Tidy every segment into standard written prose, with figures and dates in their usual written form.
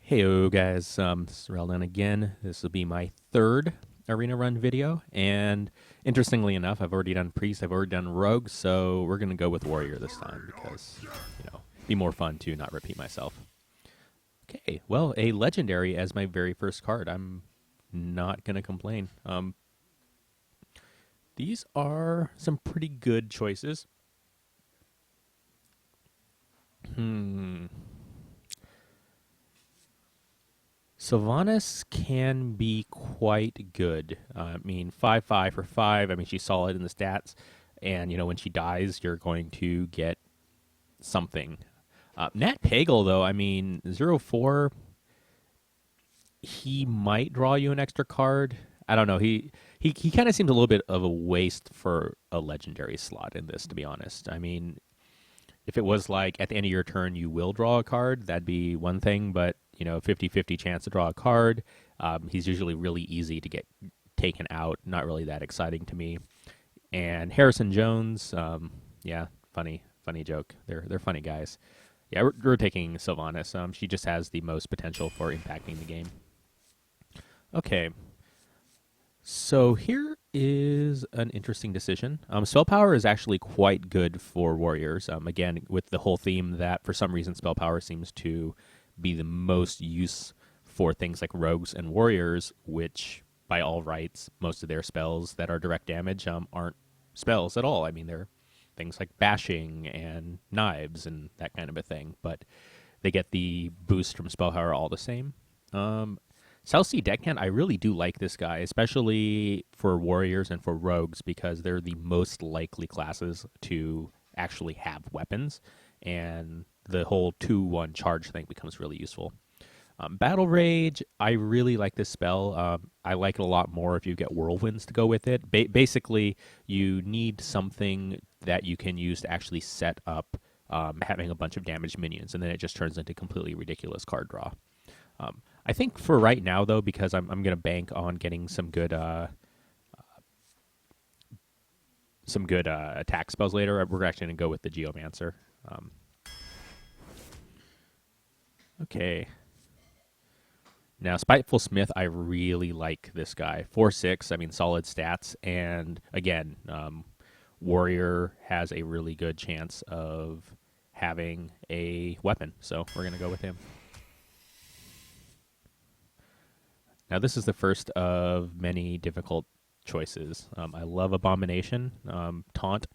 Heyo guys, this is Reldan again. This will be my third arena run video, and interestingly enough, I've already done priest, I've already done rogue, so we're gonna go with warrior this time because be more fun to not repeat myself. Okay, well, a legendary as my very first card. I'm not gonna complain. These are some pretty good choices. Sylvanas can be quite good. I mean, 5/5 for 5. I mean, she's solid in the stats. And, when she dies, you're going to get something. Nat Pagle, though, I mean, 0/4, he might draw you an extra card. I don't know. He kind of seems a little bit of a waste for a legendary slot in this, to be honest. I mean, if it was like at the end of your turn you will draw a card, that'd be one thing, but 50-50 chance to draw a card. He's usually really easy to get taken out, not really that exciting to me. And Harrison Jones, yeah, funny joke. They're funny guys. Yeah, we're taking Sylvanas. She just has the most potential for impacting the game. Okay, so here is an interesting decision. Spell power is actually quite good for warriors. Again, with the whole theme that for some reason spell power seems to be the most use for things like rogues and warriors, which by all rights, most of their spells that are direct damage aren't spells at all. I mean, they're things like bashing and knives and that kind of a thing, but they get the boost from spell power all the same. South Sea Deckhand, I really do like this guy, especially for warriors and for rogues, because they're the most likely classes to actually have weapons, and the whole 2-1 charge thing becomes really useful. Battle Rage, I really like this spell. I like it a lot more if you get Whirlwinds to go with it. Basically, you need something that you can use to actually set up having a bunch of damaged minions, and then it just turns into completely ridiculous card draw. I think for right now, though, because I'm going to bank on getting some good attack spells later, we're actually going to go with the Geomancer. Okay. Now, Spiteful Smith, I really like this guy. 4/6, I mean, solid stats. And again, Warrior has a really good chance of having a weapon. So we're going to go with him. Now, this is the first of many difficult choices. I love Abomination, Taunt,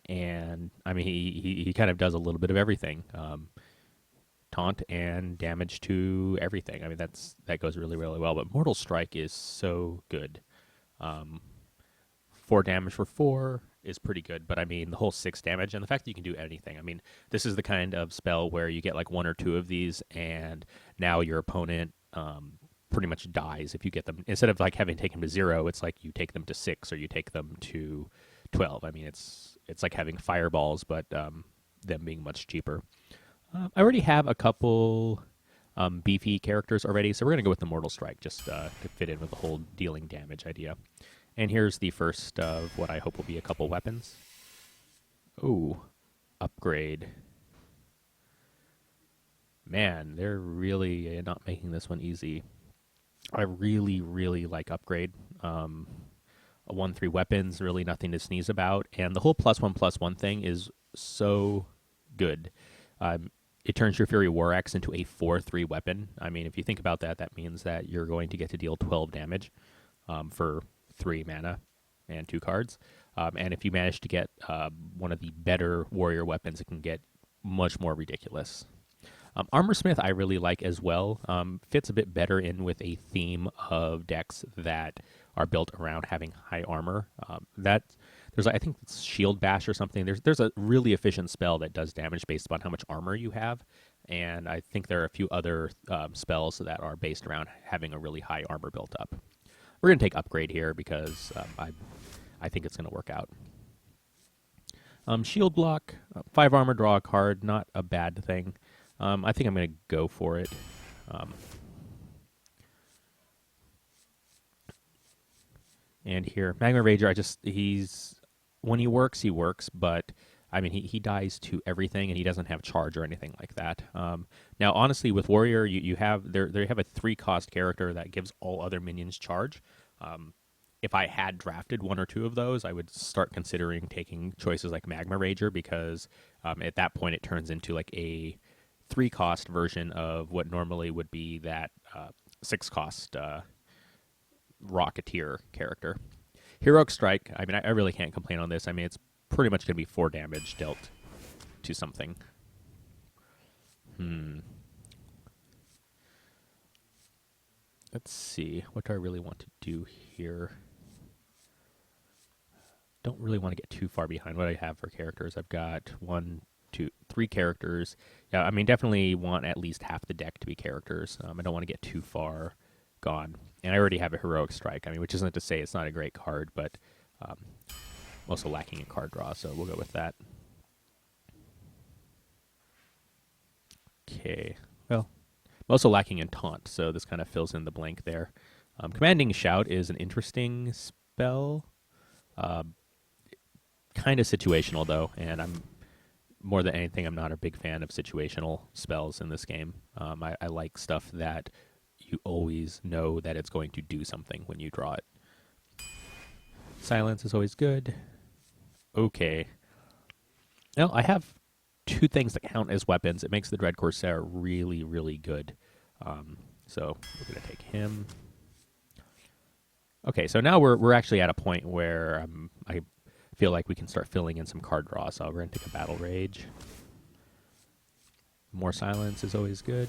and I mean, he kind of does a little bit of everything. Taunt and damage to everything. I mean, that goes really, really well. But Mortal Strike is so good. 4 damage for 4 is pretty good, but I mean, the whole 6 damage and the fact that you can do anything. I mean, this is the kind of spell where you get like 1 or 2 of these, and now your opponent pretty much dies if you get them. Instead of like having to take them to 0, it's like you take them to 6 or you take them to 12. I mean, it's like having fireballs, but them being much cheaper. I already have a couple beefy characters already, so we're going to go with the Mortal Strike just to fit in with the whole dealing damage idea. And here's the first of what I hope will be a couple weapons. Ooh, upgrade. Man, they're really not making this one easy. I really, really like upgrade. A 1/3 weapons, really nothing to sneeze about. And the whole +1/+1 thing is so good. It turns your Fury War Axe into a 4/3 weapon. I mean, if you think about that, that means that you're going to get to deal 12 damage for 3 mana and 2 cards. And if you manage to get one of the better warrior weapons, it can get much more ridiculous. Armorsmith I really like as well. Fits a bit better in with a theme of decks that are built around having high armor. I think it's Shield Bash or something. There's a really efficient spell that does damage based upon how much armor you have, and I think there are a few other spells that are based around having a really high armor built up. We're gonna take upgrade here because I think it's gonna work out. Shield block, 5 armor, draw a card, not a bad thing. I think I'm going to go for it. And here, Magma Rager, when he works, but I mean, he dies to everything, and he doesn't have charge or anything like that. Now, honestly, with Warrior, you have they have a 3-cost character that gives all other minions charge. If I had drafted one or two of those, I would start considering taking choices like Magma Rager, because at that point it turns into like a 3-cost version of what normally would be that 6-cost Rocketeer character. Heroic Strike, I mean, I really can't complain on this. I mean, it's pretty much going to be 4 damage dealt to something. Let's see. What do I really want to do here? Don't really want to get too far behind what I have for characters. I've got 1, 2, 3 characters. Yeah, I mean, definitely want at least half the deck to be characters. I don't want to get too far gone. And I already have a Heroic Strike. I mean, which isn't to say it's not a great card, but I'm also lacking in card draw, so we'll go with that. Okay. Well, I'm also lacking in Taunt, so this kind of fills in the blank there. Commanding Shout is an interesting spell. Kind of situational, though, and more than anything, I'm not a big fan of situational spells in this game. I like stuff that you always know that it's going to do something when you draw it. Silence is always good. Okay. Now, I have 2 things that count as weapons. It makes the Dread Corsair really, really good. So we're going to take him. Okay, so now we're actually at a point where I feel like we can start filling in some card draw. So we're going to take a Battle Rage. More silence is always good.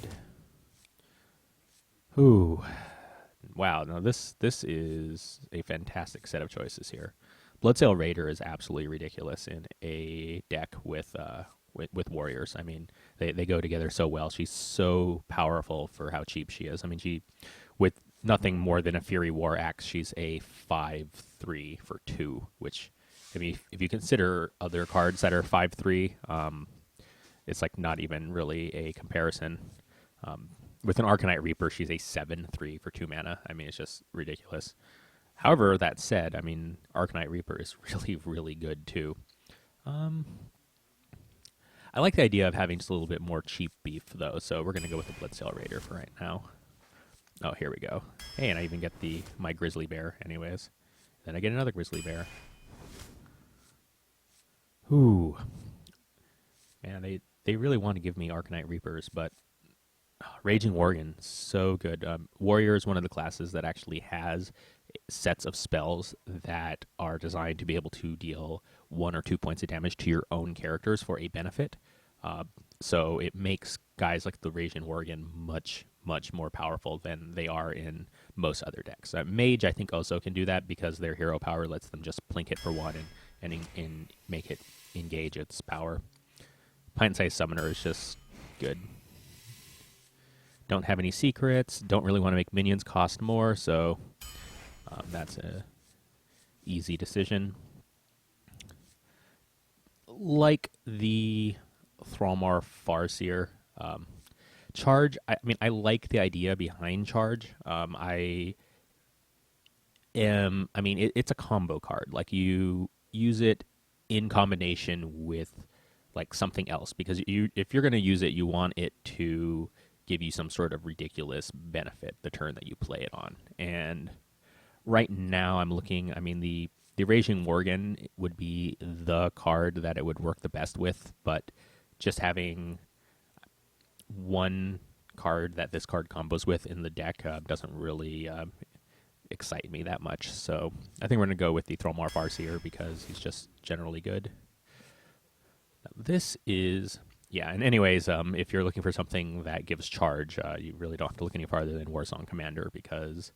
Ooh. Wow, no, this is a fantastic set of choices here. Bloodsail Raider is absolutely ridiculous in a deck with warriors. I mean, they go together so well. She's so powerful for how cheap she is. I mean, she, with nothing more than a Fury War Axe, she's a 5/3 for 2, which, I mean, if you consider other cards that are 5/3, it's like not even really a comparison. With an Arcanite Reaper, she's a 7/3 for 2 mana. I mean, it's just ridiculous. However, that said, I mean, Arcanite Reaper is really, really good too. I like the idea of having just a little bit more cheap beef, though, so we're going to go with the Bloodsail Raider for right now. Oh, here we go. Hey, and I even get my Grizzly Bear anyways. Then I get another Grizzly Bear. Ooh. Man, they really want to give me Arcanite Reapers, but Raging Worgen, so good. Warrior is one of the classes that actually has sets of spells that are designed to be able to deal 1 or 2 points of damage to your own characters for a benefit. So it makes guys like the Raging Worgen much, much more powerful than they are in most other decks. Mage, I think, also can do that because their hero power lets them just plink it for 1 and make it engage its power. Pint-sized Summoner is just good. Don't have any secrets. Don't really want to make minions cost more, so that's a easy decision. Like the Thrallmar Farseer, Charge. I mean, I like the idea behind Charge. I mean, it's a combo card. Like, you use it in combination with like something else, because if you're going to use it, you want it to give you some sort of ridiculous benefit the turn that you play it on. And right now I'm looking, I mean, the Raging Worgen would be the card that it would work the best with, but just having one card that this card combos with in the deck doesn't really excite me that much. So I think we're going to go with the Thrallmar Farseer because he's just generally good. This is... Yeah, and anyways, if you're looking for something that gives charge, you really don't have to look any farther than Warsong Commander, because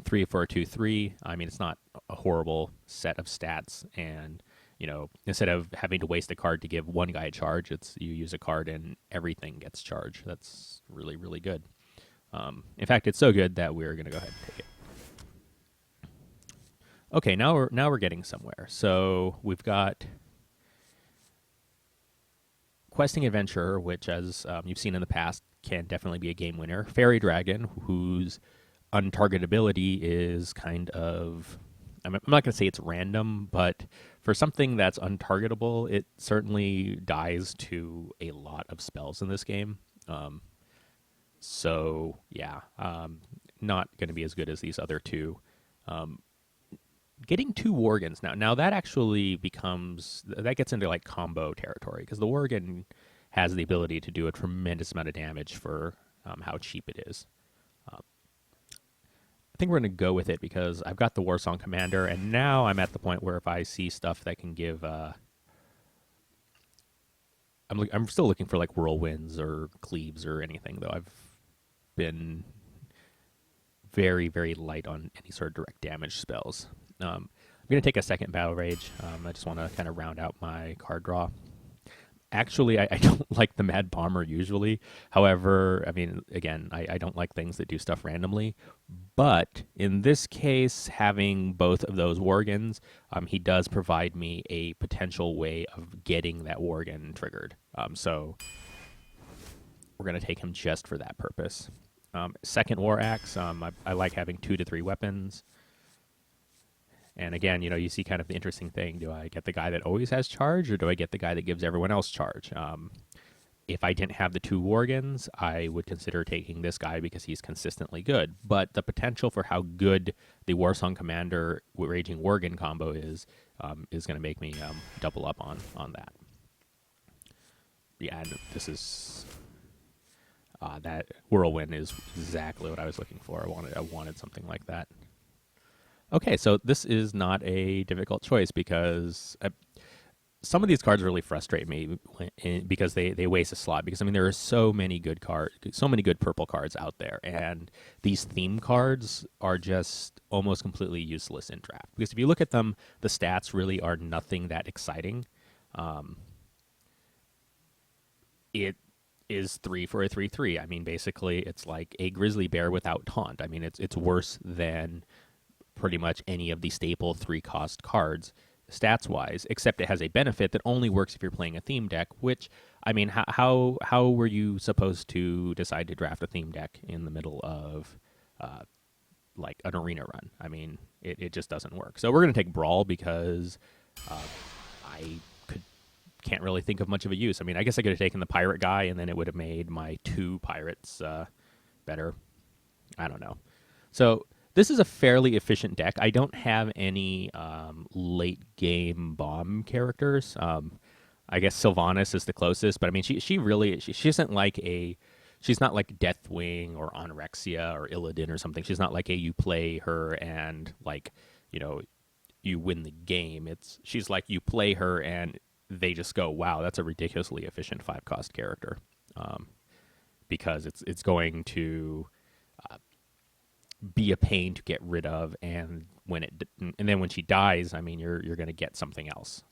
3 for a 2/3, I mean, it's not a horrible set of stats, and, you know, instead of having to waste a card to give one guy charge, you use a card and everything gets charge. That's really, really good. In fact, it's so good that we're going to go ahead and take it. Okay, now we're getting somewhere. So we've got Questing Adventurer, which, as you've seen in the past, can definitely be a game winner. Fairy Dragon, whose untargetability is kind of... I'm not going to say it's random, but for something that's untargetable, it certainly dies to a lot of spells in this game. So yeah, not going to be as good as these other two. Getting two Worgens now that actually that gets into like combo territory, because the Worgen has the ability to do a tremendous amount of damage for how cheap it is. I think we're going to go with it because I've got the Warsong Commander, and now I'm at the point where if I see stuff that can give... I'm still looking for like Whirlwinds or Cleaves or anything, though. I've been very, very light on any sort of direct damage spells. I'm going to take a second Battle Rage. I just want to kind of round out my card draw. Actually, I don't like the Mad Bomber usually. However, I mean, again, I don't like things that do stuff randomly. But in this case, having both of those Worgens, he does provide me a potential way of getting that Worgen triggered. So we're going to take him just for that purpose. Second War Axe, I like having 2 to 3 weapons. And again, you see kind of the interesting thing. Do I get the guy that always has charge, or do I get the guy that gives everyone else charge? If I didn't have the 2 Worgens, I would consider taking this guy because he's consistently good. But the potential for how good the Warsong Commander Raging Worgen combo is going to make me double up on that. Yeah, and this is... that Whirlwind is exactly what I was looking for. I wanted something like that. Okay, so this is not a difficult choice because some of these cards really frustrate me because they waste a slot. Because I mean, there are so many good purple cards out there, and these theme cards are just almost completely useless in draft. Because if you look at them, the stats really are nothing that exciting. It is 3 for a 3/3. I mean, basically, it's like a grizzly bear without taunt. I mean, it's worse than pretty much any of the staple 3-cost cards stats-wise, except it has a benefit that only works if you're playing a theme deck, which, I mean, how were you supposed to decide to draft a theme deck in the middle of, like, an arena run? I mean, it just doesn't work. So we're going to take Brawl because I can't really think of much of a use. I mean, I guess I could have taken the Pirate guy, and then it would have made my 2 Pirates better. I don't know. So... this is a fairly efficient deck. I don't have any late game bomb characters. I guess Sylvanas is the closest, but I mean, she isn't like she's not like Deathwing or Anorexia or Illidan or something. She's not like you play her and like, you win the game. She's like you play her and they just go, wow, that's a ridiculously efficient 5-cost character, because it's going to be a pain to get rid of, and then when she dies, I mean, you're going to get something else,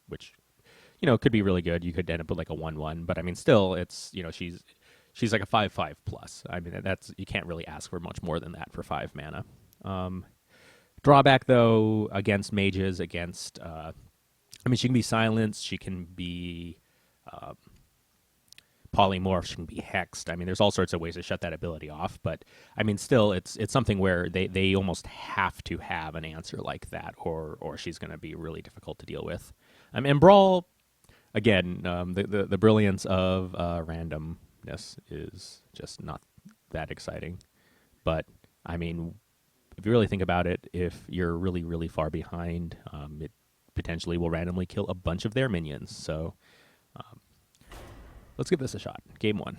which could be really good. You could end up with like a 1/1, but I mean, still, it's she's like a 5/5 plus. I mean, you can't really ask for much more than that for 5 mana. Drawback though against mages, against I mean, she can be silenced, she can be polymorph, she can be hexed. I mean, there's all sorts of ways to shut that ability off, but I mean, still, it's something where they almost have to have an answer like that, or she's going to be really difficult to deal with. And Brawl, again, the brilliance of randomness is just not that exciting. But I mean, if you really think about it, if you're really, really far behind, it potentially will randomly kill a bunch of their minions. So let's give this a shot. Game 1.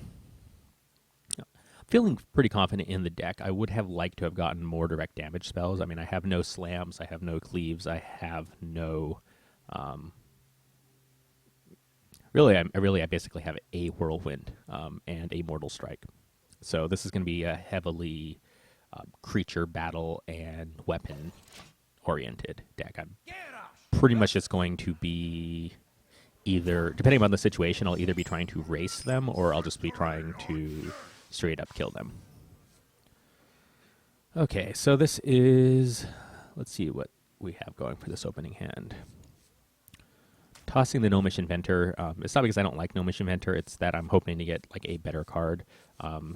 Feeling pretty confident in the deck. I would have liked to have gotten more direct damage spells. I mean, I have no slams, I have no cleaves, I have no... I basically have a whirlwind and a mortal strike. So this is going to be a heavily creature, battle, and weapon-oriented deck. I'm pretty much just going to be... either, depending on the situation, I'll either be trying to race them or I'll just be trying to straight up kill them. Okay, so this is... let's see what we have going for this opening hand. Tossing the Gnomish Inventor. It's not because I don't like Gnomish Inventor, it's that I'm hoping to get like a better card.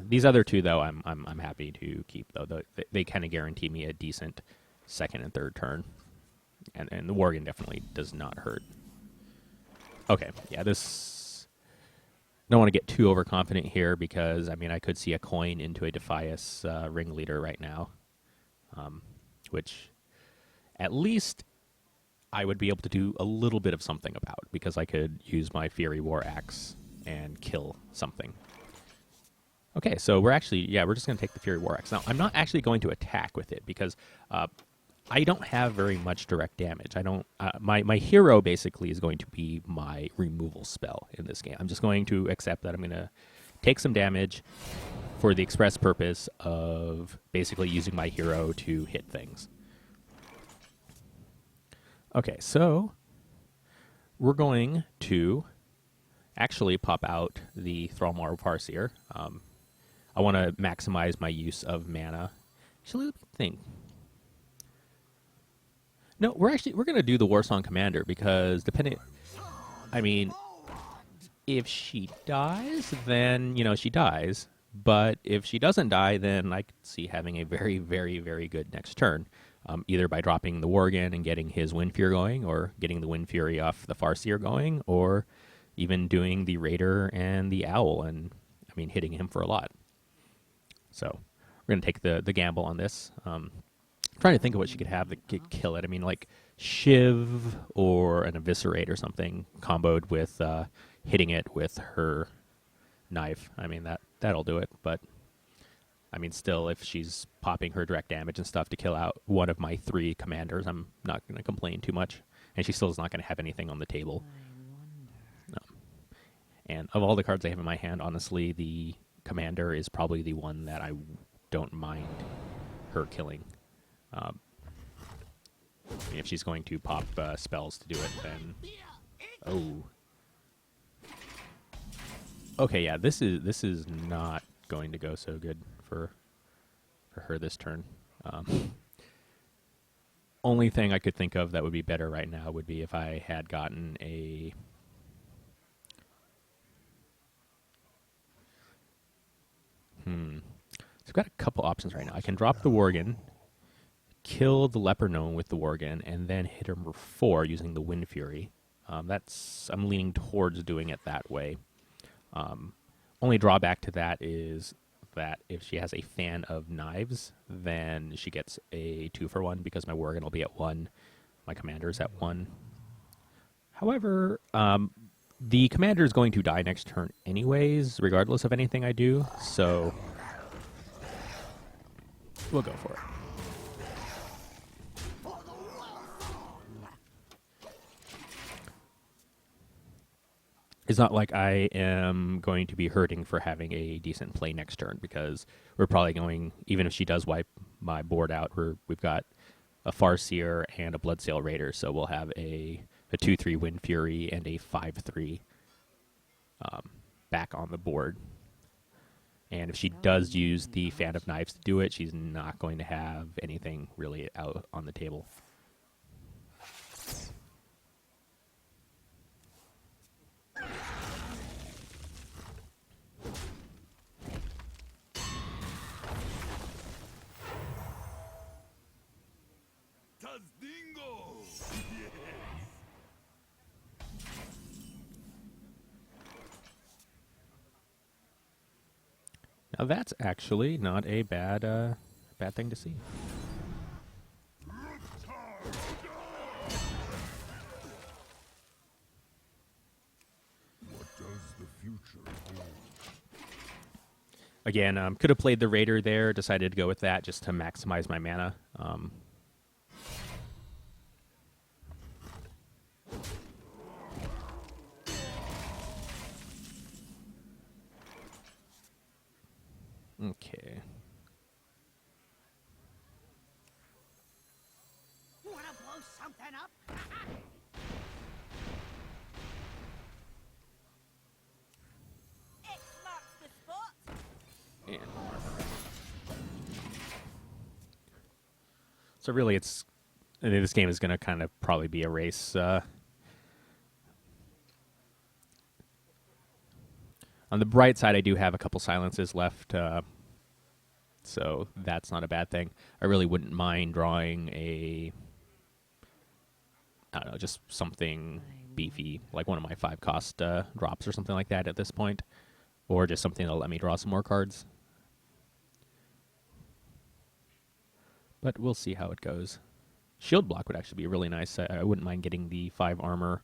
These other two, though, I'm happy to keep, though. They kind of guarantee me a decent second and third turn. And the Worgen definitely does not hurt. Okay, yeah, this... Don't want to get too overconfident here because, I mean, I could see a coin into a Defias ringleader right now. Which, at least, I would be able to do a little bit of something about because I could use my Fury War Axe and kill something. Okay, so we're actually, yeah, we're just going to take the Fury War Axe. Now, I'm not actually going to attack with it because I don't have very much direct damage. I don't, my hero basically is going to be my removal spell in this game. I'm just going to accept that I'm going to take some damage for the express purpose of basically using my hero to hit things. Okay, so we're going to actually pop out the Thrallmar Farseer. I want to maximize my use of mana. Actually, let me think. No, we're going to do the Warsong Commander because depending, I mean, if she dies, then, you know, she dies. But if she doesn't die, then I could see having a very, very, very good next turn. Either by dropping the Worgen and getting his Wind Fury going, or getting the Wind Fury off the Farseer going, or even doing the Raider and the Owl and, I mean, hitting him for a lot. So we're going to take the gamble on this. Trying to think of what she could have that could kill it. I mean, like Shiv or an Eviscerate or something comboed with hitting it with her knife. I mean, that'll do it. But, I mean, still, if she's popping her direct damage and stuff to kill out one of my 3 commanders, I'm not going to complain too much. And she still is not going to have anything on the table. No. And of all the cards I have in my hand, honestly, the commander is probably the one that I don't mind her killing. If she's going to pop spells to do it, then... Oh. Okay, yeah, this is not going to go so good for her this turn. Only thing I could think of that would be better right now would be if I had gotten a... So I've got a couple options right now. I can drop the Worgen, kill the Leper Gnome with the Worgen, and then hit her for 4 using the Wind Fury. I'm leaning towards doing it that way. Only drawback to that is that if she has a Fan of Knives, then she gets a 2-for-1 because my Worgen will be at 1, my commander's at 1. However, the commander is going to die next turn anyways, regardless of anything I do, so we'll go for it. It's not like I am going to be hurting for having a decent play next turn because we're probably going, even if she does wipe my board out, we've got a Farseer and a Bloodsail Raider, so we'll have a 2-3 Wind Fury and a 5-3 back on the board. And if she does use the Fan of Knives to do it, she's not going to have anything really out on the table. Now that's actually not a bad thing to see. What does the future hold? Again, could have played the Raider there, decided to go with that just to maximize my mana. Okay. Wanna blow something up? X marks the spot. And so really, I think this game is going to kind of probably be a race. On the bright side, I do have a couple silences left, so that's not a bad thing. I really wouldn't mind drawing a I don't know, just something beefy, like one of my 5-cost drops or something like that at this point, or just something that'll let me draw some more cards. But we'll see how it goes. Shield block would actually be really nice. I wouldn't mind getting the 5 armor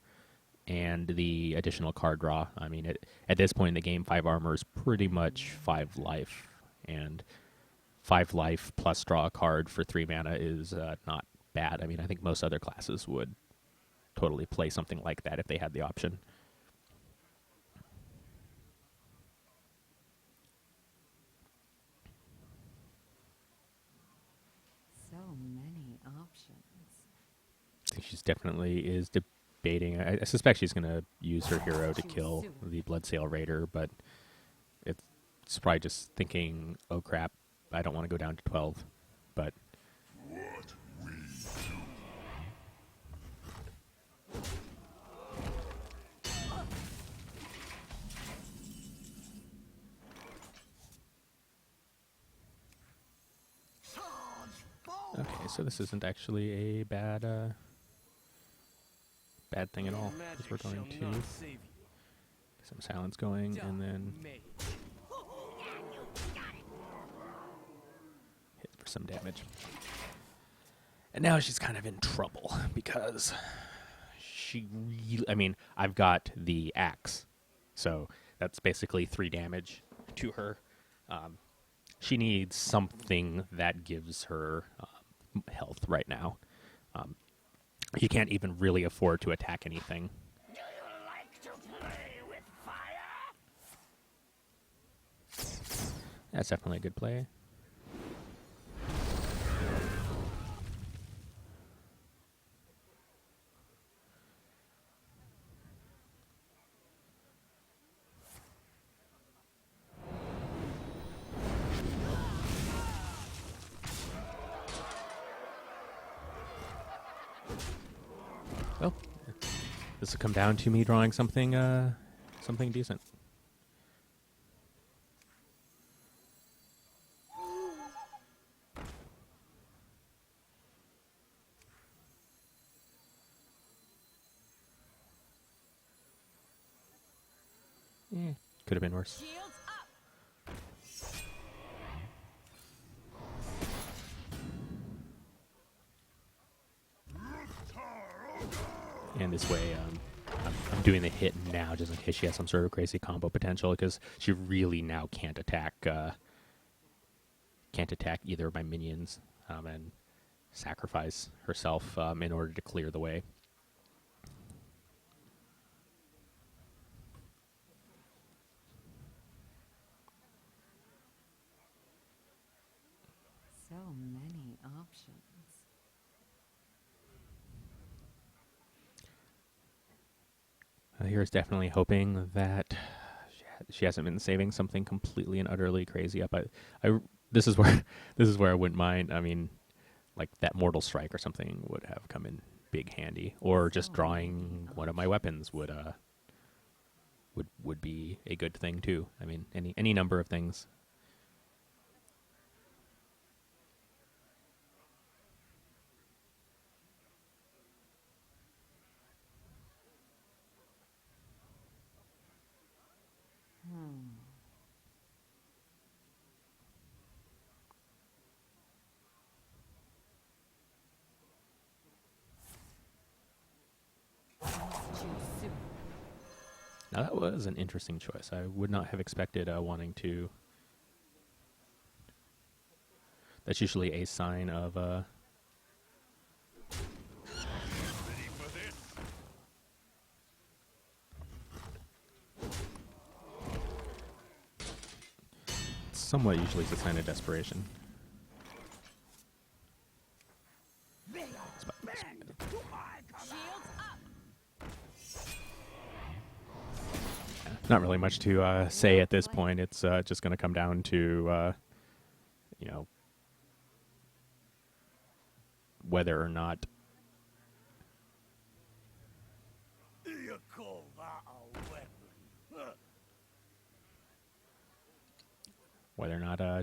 and the additional card draw. I mean, at this point in the game, 5 armor is pretty much 5 life, and 5 life plus draw a card for 3 mana is not bad. I mean, I think most other classes would totally play something like that if they had the option. So many options. I think she's definitely is debating. I suspect she's going to use her hero to kill the Bloodsail Raider, but it's probably just thinking, oh crap, I don't want to go down to 12. But okay, so this isn't actually a bad thing at all, because we're going to get some silence going, and then hit for some damage. And now she's kind of in trouble, because she really, I mean, I've got the axe, so that's basically 3 damage to her. She needs something that gives her health right now. You can't even really afford to attack anything. Do you like to play with fire? That's definitely a good play. Well, this will come down to me drawing something decent. Could have been worse. Shields up. And this way, I'm doing the hit now just in case she has some sort of crazy combo potential, because she really now can't attack either of my minions, and sacrifice herself in order to clear the way. So many options. Here's definitely hoping that she hasn't been saving something completely and utterly crazy up. This is where I wouldn't mind. I mean, like that Mortal Strike or something would have come in big handy, or just drawing one of my weapons would be a good thing too. I mean, any number of things. Now that was an interesting choice. I would not have expected wanting to. That's usually a sign of somewhat usually it's a sign of desperation. Shields up. Not really much to say at this point. It's just going to come down to, whether or not You call that a weapon?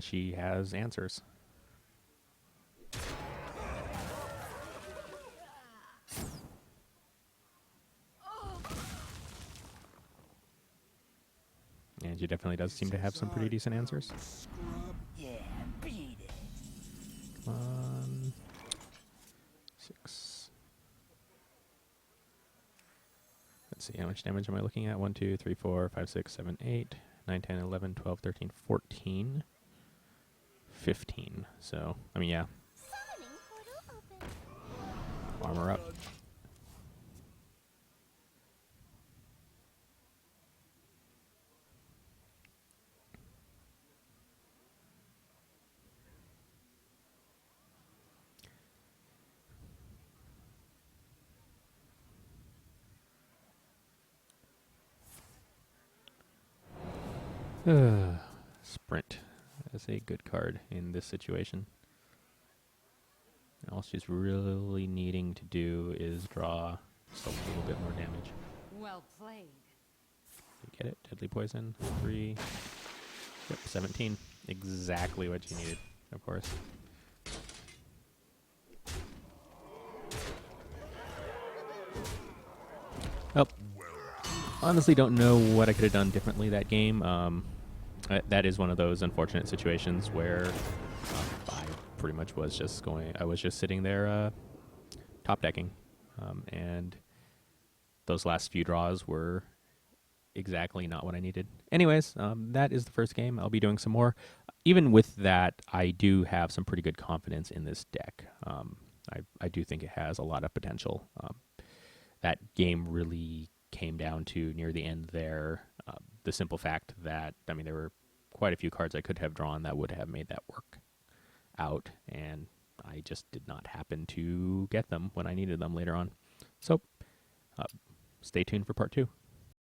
she has answers. Mage definitely does seem to have some pretty decent answers. Yeah, beat it. Come on. 6. Let's see, how much damage am I looking at? 1, 2, 3, 4, 5, 6, 7, 8, 9, 10, 11, 12, 13, 14, 15. So, I mean, yeah. Summoning portal open. Armor up. Sprint is a good card in this situation. All she's really needing to do is draw just a little bit more damage. Well played. You get it? Deadly poison. 3. Yep, 17. Exactly what you needed, of course. Oh. Honestly don't know what I could have done differently that game. That is one of those unfortunate situations where I pretty much was just I was just sitting there top decking. And those last few draws were exactly not what I needed. Anyways, that is the first game. I'll be doing some more. Even with that, I do have some pretty good confidence in this deck. I do think it has a lot of potential. That game really came down to near the end there. The simple fact that, I mean, there were quite a few cards I could have drawn that would have made that work out, and I just did not happen to get them when I needed them later on. So, stay tuned for part 2.